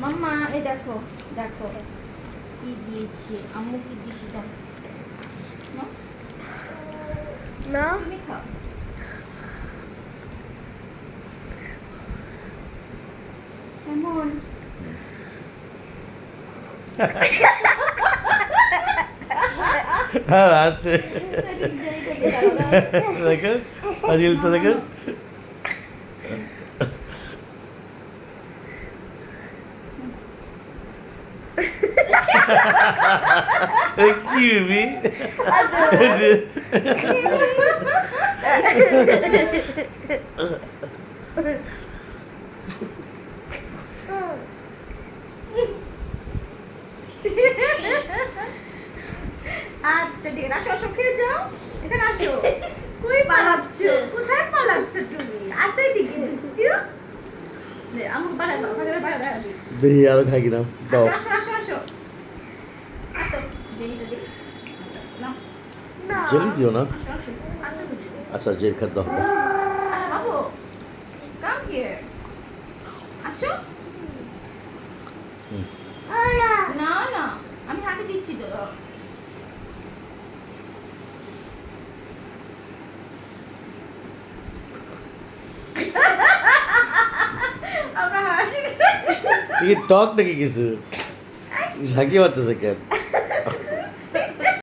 মাম্মা এই দেখো দেখো কি দিয়েছি আম্মু কি দিয়েছি দাও না তুমি খাও কেমন হ্যাঁ আছে দেখো আজিলটা দেখো কি বেবি আচ্ছা ঠিক আছে আসো আসো খেয়ে যাও এখানে আসো কই পালাচ্ছ কোথায় পালাচ্ছ তুমি আসো এদিকে দিচ্ছিও আমি বাড়া দাও বাড়া দাও দেখি আরো খাই কিনা দাও আসো আসো আসো আসো জেলিটা দিই না না জেলি দিও না আসো আসো আচ্ছা জেল খাদ্য হবে আসো বাবু কাম হিয়ার আসো না না আমি হাতে দিচ্ছি তো টক নাকি কিছু ঝাঁকি মারতেছে কেন